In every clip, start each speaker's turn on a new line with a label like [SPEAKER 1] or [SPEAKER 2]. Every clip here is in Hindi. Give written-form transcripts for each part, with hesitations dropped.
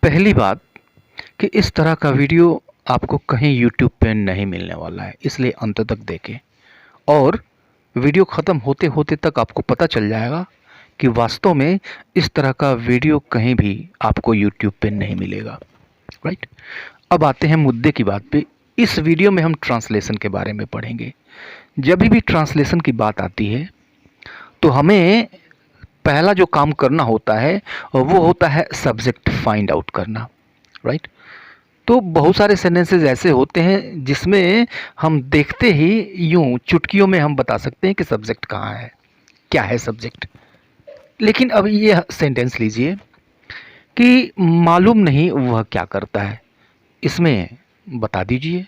[SPEAKER 1] पहली बात कि इस तरह का वीडियो आपको कहीं यूट्यूब पे नहीं मिलने वाला है, इसलिए अंत तक देखें। और वीडियो ख़त्म होते होते तक आपको पता चल जाएगा कि वास्तव में इस तरह का वीडियो कहीं भी आपको यूट्यूब पे नहीं मिलेगा। राइट। अब आते हैं मुद्दे की बात पे। इस वीडियो में हम ट्रांसलेशन के बारे में पढ़ेंगे। जब भी ट्रांसलेशन की बात आती है तो हमें पहला जो काम करना होता है वो होता है सब्जेक्ट फाइंड आउट करना। राइट। तो बहुत सारे सेंटेंसेस ऐसे होते हैं जिसमें हम देखते ही यूं चुटकियों में हम बता सकते हैं कि सब्जेक्ट कहाँ है, क्या है सब्जेक्ट। लेकिन अब ये सेंटेंस लीजिए कि मालूम नहीं वह क्या करता है। इसमें बता दीजिए,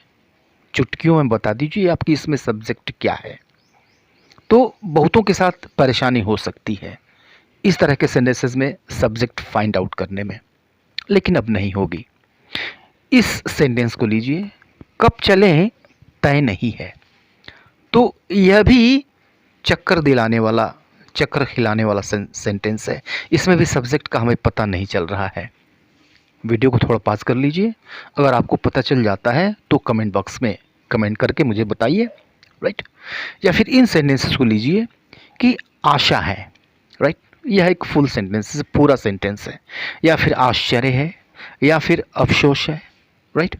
[SPEAKER 1] चुटकियों में बता दीजिए आपकी इसमें सब्जेक्ट क्या है। तो बहुतों के साथ परेशानी हो सकती है इस तरह के सेंटेंसेस में सब्जेक्ट फाइंड आउट करने में, लेकिन अब नहीं होगी। इस सेंटेंस को लीजिए, कब चलें तय नहीं है। तो यह भी चक्कर दिलाने वाला, चक्कर खिलाने वाला सेंटेंस है। इसमें भी सब्जेक्ट का हमें पता नहीं चल रहा है। वीडियो को थोड़ा पास कर लीजिए। अगर आपको पता चल जाता है तो कमेंट बॉक्स में कमेंट करके मुझे बताइए। राइट। या फिर इन सेंटेंसेस को लीजिए कि आशा है। राइट। यह एक फुल सेंटेंस है, पूरा सेंटेंस है। या फिर आश्चर्य है, या फिर अफसोस है। राइट।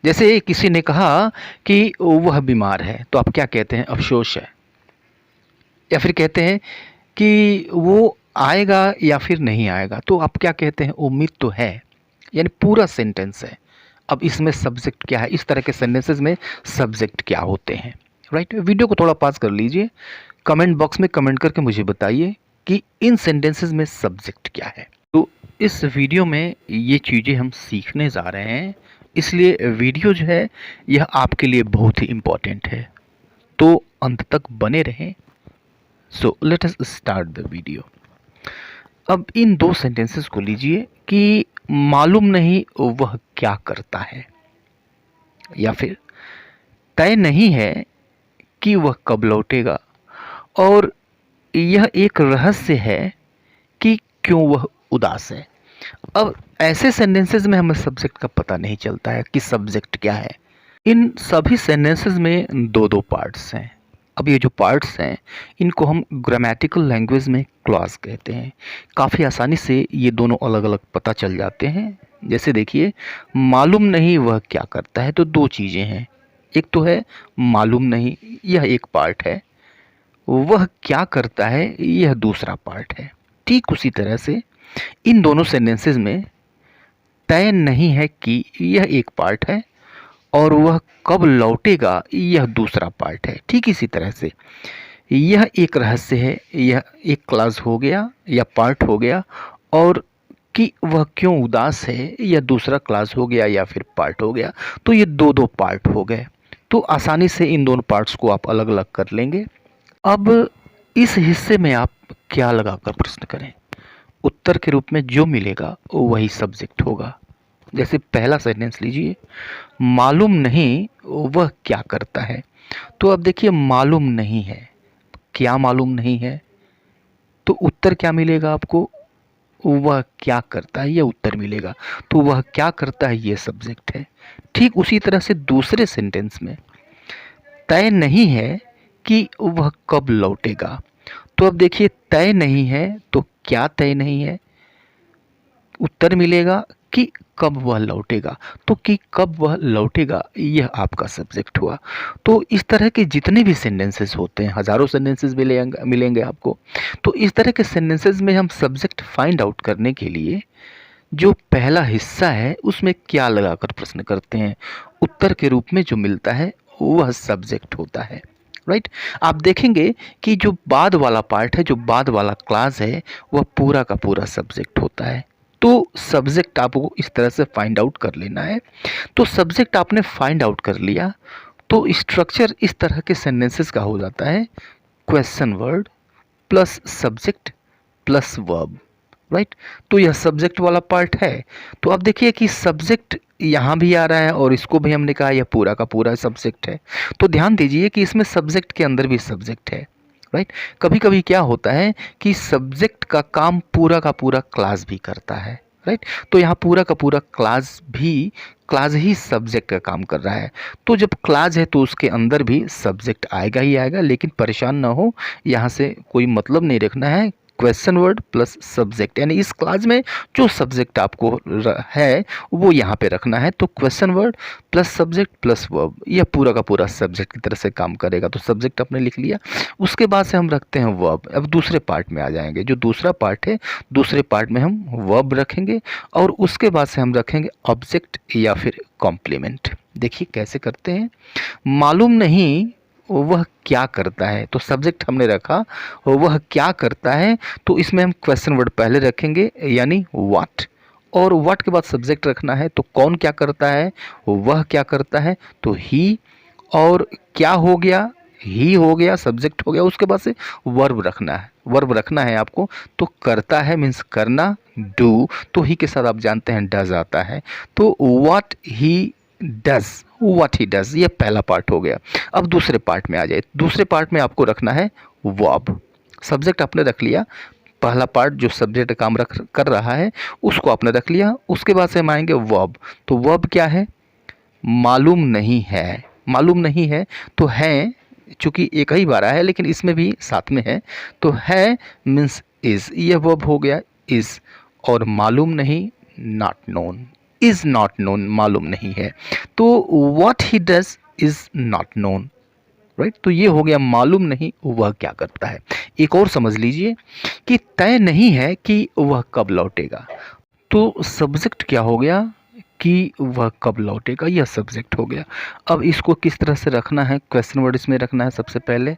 [SPEAKER 1] जैसे किसी ने कहा कि वह बीमार है तो आप क्या कहते हैं? अफसोस है। या फिर कहते हैं कि वो आएगा या फिर नहीं आएगा तो आप क्या कहते हैं? उम्मीद तो है। यानी पूरा सेंटेंस है। अब इसमें सब्जेक्ट क्या है? इस तरह के सेंटेंसेस में सब्जेक्ट क्या होते हैं? राइट। वीडियो को थोड़ा पास कर लीजिए, कमेंट बॉक्स में कमेंट करके मुझे बताइए कि इन सेंटेंसेस में सब्जेक्ट क्या है। तो इस वीडियो में ये चीज़ें हम सीखने जा रहे हैं, इसलिए वीडियो जो है यह आपके लिए बहुत ही इम्पोर्टेंट है। तो अंत तक बने रहें। So let us start the video. अब इन दो सेंटेंसेस को लीजिए कि मालूम नहीं वह क्या करता है, या फिर तय नहीं है कि वह कब लौटेगा, और यह एक रहस्य है कि क्यों वह उदास है। अब ऐसे सेंटेंसेस में हमें सब्जेक्ट का पता नहीं चलता है कि सब्जेक्ट क्या है। इन सभी सेंटेंसेस में दो दो पार्ट्स हैं। अब ये जो पार्ट्स हैं इनको हम ग्रामेटिकल लैंग्वेज में क्लॉज कहते हैं। काफ़ी आसानी से ये दोनों अलग अलग पता चल जाते हैं। जैसे देखिए, मालूम नहीं वह क्या करता है, तो दो चीज़ें हैं। एक तो है मालूम नहीं, यह एक पार्ट है। वह क्या करता है, यह दूसरा पार्ट है। ठीक उसी तरह से इन दोनों सेंटेंसेस में तय नहीं है कि यह एक पार्ट है, और वह कब लौटेगा यह दूसरा पार्ट है। ठीक इसी तरह से यह एक रहस्य है, यह एक क्लास हो गया या पार्ट हो गया, और कि वह क्यों उदास है यह दूसरा क्लास हो गया या फिर पार्ट हो गया। तो ये दो दो पार्ट हो गए। तो आसानी से इन दोनों पार्ट्स को आप अलग अलग कर लेंगे। अब इस हिस्से में आप क्या लगाकर प्रश्न करें, उत्तर के रूप में जो मिलेगा वही सब्जेक्ट होगा। जैसे पहला सेंटेंस लीजिए, मालूम नहीं वह क्या करता है। तो अब देखिए, मालूम नहीं है, क्या मालूम नहीं है, तो उत्तर क्या मिलेगा आपको? वह क्या करता है, यह उत्तर मिलेगा। तो वह क्या करता है ये सब्जेक्ट है। ठीक उसी तरह से दूसरे सेंटेंस में तय नहीं है कि वह कब लौटेगा। तो अब देखिए, तय नहीं है तो क्या तय नहीं है, उत्तर मिलेगा कि कब वह लौटेगा। तो कि कब वह लौटेगा यह आपका सब्जेक्ट हुआ। तो इस तरह के जितने भी सेंटेंसेस होते हैं, हज़ारों सेंटेंसेस मिलेंगे आपको। तो इस तरह के सेंटेंसेस में हम सब्जेक्ट फाइंड आउट करने के लिए जो पहला हिस्सा है उसमें क्या लगाकर प्रश्न करते हैं, उत्तर के रूप में जो मिलता है वह सब्जेक्ट होता है। राइट। आप देखेंगे कि जो बाद वाला पार्ट है, जो बाद वाला क्लास है, वह पूरा का पूरा सब्जेक्ट होता है। तो सब्जेक्ट आपको इस तरह से फाइंड आउट कर लेना है। तो सब्जेक्ट आपने फाइंड आउट कर लिया तो स्ट्रक्चर इस तरह के सेंटेंसेस का हो जाता है, question word plus subject plus verb. Right. तो यह सब्जेक्ट वाला पार्ट है। तो अब देखिए कि सब्जेक्ट यहाँ भी आ रहा है और इसको भी हमने कहा यह पूरा का पूरा सब्जेक्ट है। तो ध्यान दीजिए कि इसमें सब्जेक्ट के अंदर भी सब्जेक्ट है। राइट। कभी कभी क्या होता है कि सब्जेक्ट का काम पूरा का पूरा क्लास भी करता है। राइट। तो यहाँ पूरा का पूरा क्लास ही सब्जेक्ट का काम कर रहा है। तो जब क्लास है तो उसके अंदर भी सब्जेक्ट आएगा ही आएगा, लेकिन परेशान ना हो, यहाँ से कोई मतलब नहीं रखना है। क्वेश्चन वर्ड प्लस सब्जेक्ट, यानी इस क्लास में जो सब्जेक्ट आपको है वो यहाँ पे रखना है। तो question word plus subject plus verb, यह पूरा का पूरा सब्जेक्ट की तरह से काम करेगा। तो सब्जेक्ट आपने लिख लिया, उसके बाद से हम रखते हैं वर्ब। अब दूसरे पार्ट में आ जाएंगे, जो दूसरा पार्ट है, दूसरे पार्ट में हम वर्ब रखेंगे और उसके बाद से हम रखेंगे ऑब्जेक्ट या फिर कॉम्प्लीमेंट। देखिए कैसे करते हैं। मालूम नहीं वह क्या करता है, तो सब्जेक्ट हमने रखा, वह क्या करता है, तो इसमें हम क्वेश्चन वर्ड पहले रखेंगे यानी व्हाट, और व्हाट के बाद सब्जेक्ट रखना है। तो कौन क्या करता है, वह क्या करता है, तो ही, और क्या हो गया, ही हो गया, सब्जेक्ट हो गया। उसके बाद से वर्ब रखना है, वर्ब रखना है आपको। तो करता है मीन्स करना, डू, तो ही के साथ आप जानते हैं डज आता है। तो what he does, what he does, ये पहला पार्ट हो गया। अब दूसरे पार्ट में आ जाए। दूसरे पार्ट में आपको रखना है वर्ब। सब्जेक्ट आपने रख लिया, पहला पार्ट जो सब्जेक्ट काम कर रहा है उसको आपने रख लिया। उसके बाद से हम आएंगे वर्ब। तो वर्ब क्या है, मालूम नहीं है, मालूम नहीं है तो है, चूंकि एक ही बार है लेकिन इसमें भी साथ में है, तो है मीन्स इज, यह वर्ब हो गया इज। और मालूम नहीं, not known, is not known, मालूम नहीं है। तो what he does is not known, right. तो ये हो गया मालूम नहीं वह क्या करता है। एक और समझ लीजिए कि तय नहीं है कि वह कब लौटेगा। तो सब्जेक्ट क्या हो गया कि वह कब लौटेगा, यह सब्जेक्ट हो गया। अब इसको किस तरह से रखना है, क्वेश्चन वर्ड इसमें रखना है सबसे पहले,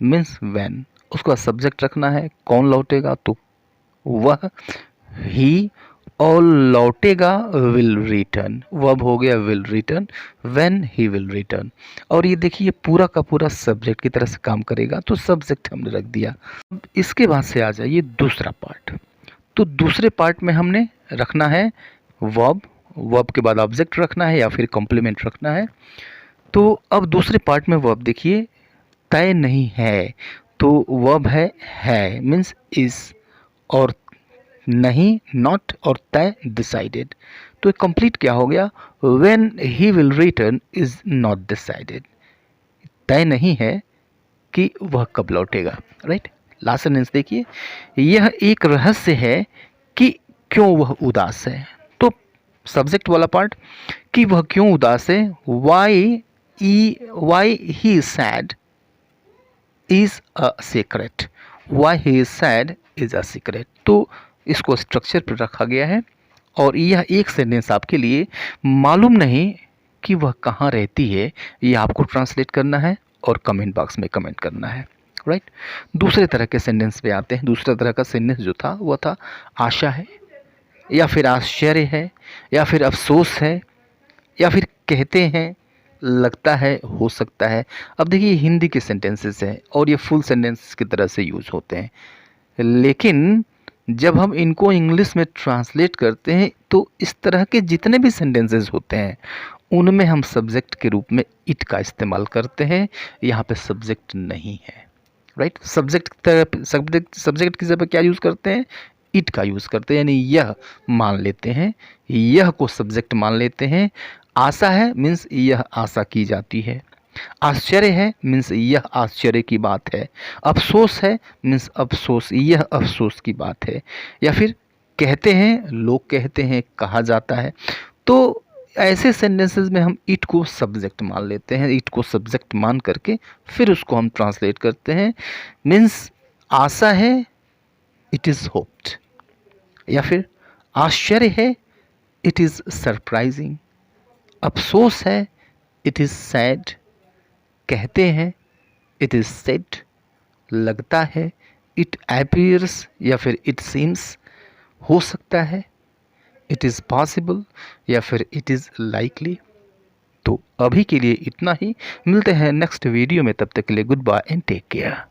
[SPEAKER 1] मीन्स व्हेन। उसका सब्जेक्ट रखना है, कौन लौटेगा, तो वह, ही, और लौटेगा विल रिटर्न, वर्ब हो गया will return, when he will return. और ये देखिए पूरा का पूरा सब्जेक्ट की तरह से काम करेगा। तो सब्जेक्ट हमने रख दिया। अब इसके बाद से आ जाइए दूसरा पार्ट। तो दूसरे पार्ट में हमने रखना है वर्ब, वर्ब के बाद ऑब्जेक्ट रखना है या फिर कॉम्प्लीमेंट रखना है। तो अब दूसरे पार्ट में वर्ब देखिए, तय नहीं है, तो वर्ब है मीन्स इज, और नहीं नॉट, और तय डिसाइडेड। तो कंप्लीट क्या हो गया, when he will return is not decided, तय नहीं है कि वह कब लौटेगा, राइट। लास्ट सेंटेंस देखिए, यह एक रहस्य है कि क्यों वह उदास है। तो सब्जेक्ट वाला पार्ट कि वह क्यों उदास है, why he is sad is a secret, why he is sad is a secret. तो इसको स्ट्रक्चर पर रखा गया है। और यह एक सेंटेंस आपके लिए, मालूम नहीं कि वह कहाँ रहती है, यह आपको ट्रांसलेट करना है और कमेंट बॉक्स में कमेंट करना है, राइट। दूसरे तरह के सेंटेंस पे आते हैं। दूसरा तरह का सेंटेंस जो था वह था आशा है, या फिर आश्चर्य है, या फिर अफसोस है, या फिर कहते हैं, लगता है, हो सकता है। अब देखिए हिंदी के सेंटेंसेस हैं और ये फुल सेंटेंस की तरह से यूज़ होते हैं, लेकिन जब हम इनको इंग्लिश में ट्रांसलेट करते हैं तो इस तरह के जितने भी सेंटेंसेस होते हैं उनमें हम सब्जेक्ट के रूप में इट का इस्तेमाल करते हैं। यहाँ पे सब्जेक्ट नहीं है, राइट। सब्जेक्ट की जगह क्या यूज़ करते हैं, इट का यूज़ करते हैं, यानी यह मान लेते हैं, यह को सब्जेक्ट मान लेते हैं। आशा है मीन्स यह आशा की जाती है, आश्चर्य है मीन्स यह आश्चर्य की बात है, अफसोस है मीन्स अफसोस, यह अफसोस की बात है, या फिर कहते हैं, लोग कहते हैं, कहा जाता है। तो ऐसे सेंटेंसेस में हम इट को सब्जेक्ट मान लेते हैं, इट को सब्जेक्ट मान करके फिर उसको हम ट्रांसलेट करते हैं। मीन्स आशा है, इट इज़ होप्ड, या फिर आश्चर्य है, इट इज़ सरप्राइजिंग, अफसोस है, इट इज़ सैड, कहते हैं, इट इज़ सेड, लगता है, इट अपीयर्स, या फिर इट सीम्स, हो सकता है, इट इज़ पॉसिबल, या फिर इट इज़ लाइकली। तो अभी के लिए इतना ही, मिलते हैं नेक्स्ट वीडियो में, तब तक के लिए good bye and take care.